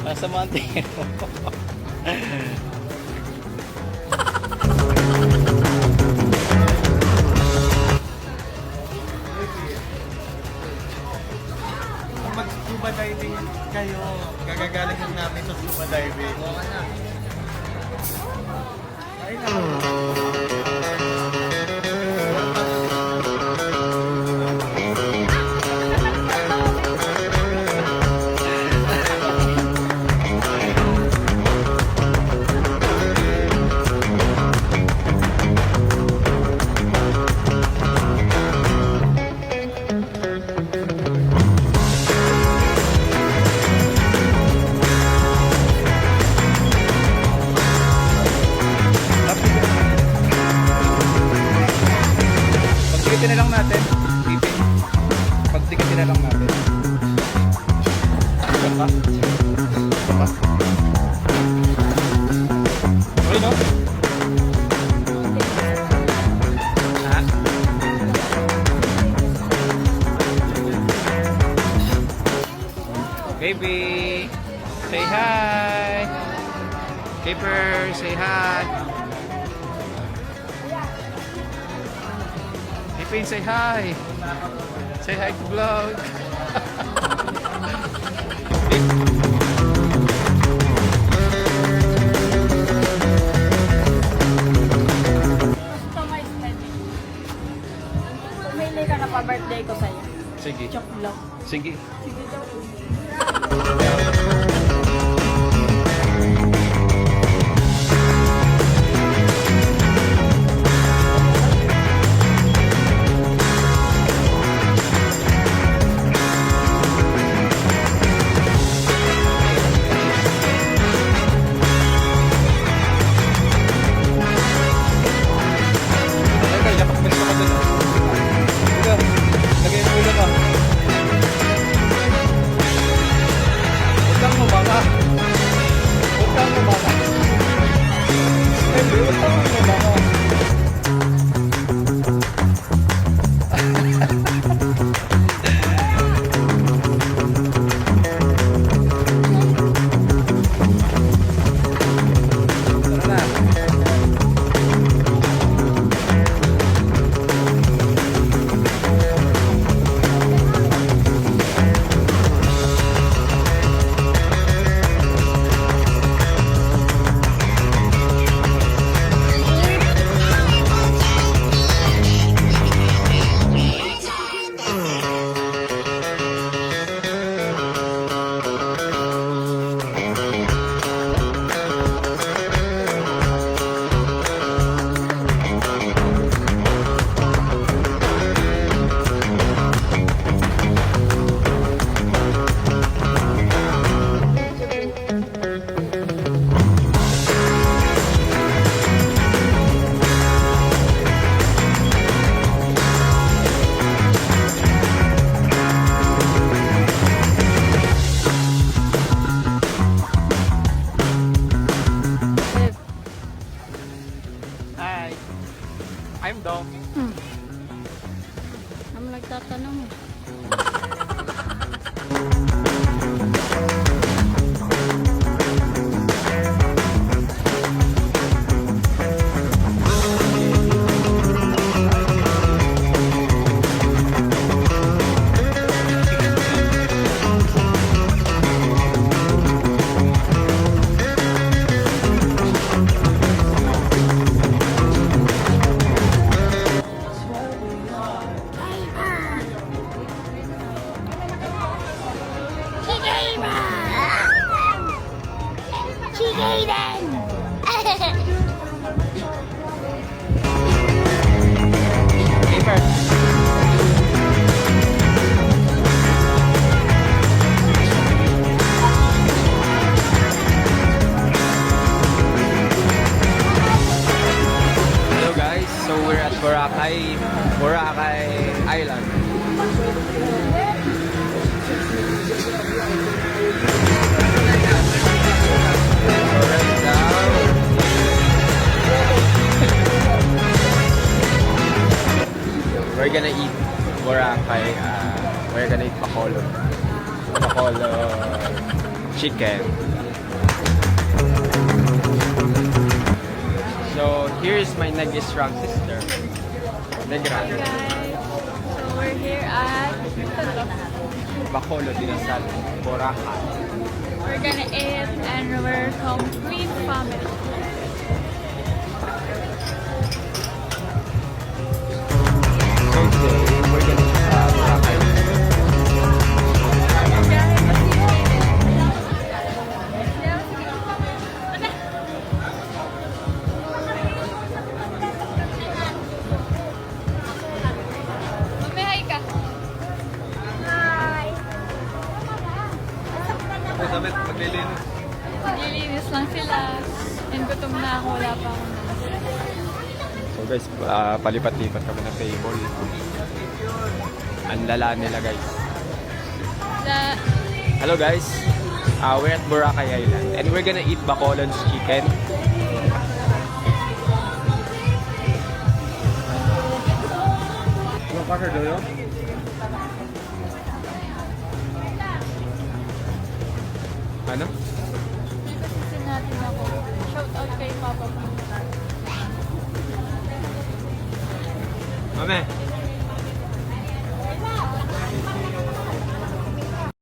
Nasa Montero. Kung mag-scuba diving kayo, gagagaling lang namin sa scuba diving. Ay na. Pagdikitin na lang natin. Ipin. Pagdikitin na lang natin. Ito pa. Ito pa. Okay, no? Ha? Baby! Say hi! Keeper, say hi! Ipin, say hi! Say hi to vlog! Gusto mo spending? Pumili ka na pa-birthday ko sa'yo. Sige. Chocolate lang. Sige. Sige daw. Teka, yapak mo ka dun. Teka, lagay mo ulo ka. Huwag kang mabanga. Huwag kang mabanga. Hindi, huwag kang mabanga. Tara na. Hi. I'm Dom. Ang nagtatanong eh. Keeper. Hello guys, so we're at Boracay Island. Alright now. We're gonna eat Boracay. We're gonna eat Bacolod. chicken. So, here's my nag-strong sister. Negra. Guys, so we're here at Bacolod, Dinasal, Boracay. we're gonna eat and we're complete family. So, today, we're gonna sa Boracay. Mami, hi ka. Tapos damit, maglilinis. Nililinis lang sila. And gutom na ako, wala pa ako. So guys, palipat-lipat kami ng table. Ang lala nila guys. The, Hello guys, we're at Boracay Island and we're gonna eat Bacolod's chicken. Yung kasher doon yun? Ano? Kasi natin ako. Shout out kay Papa. Mame,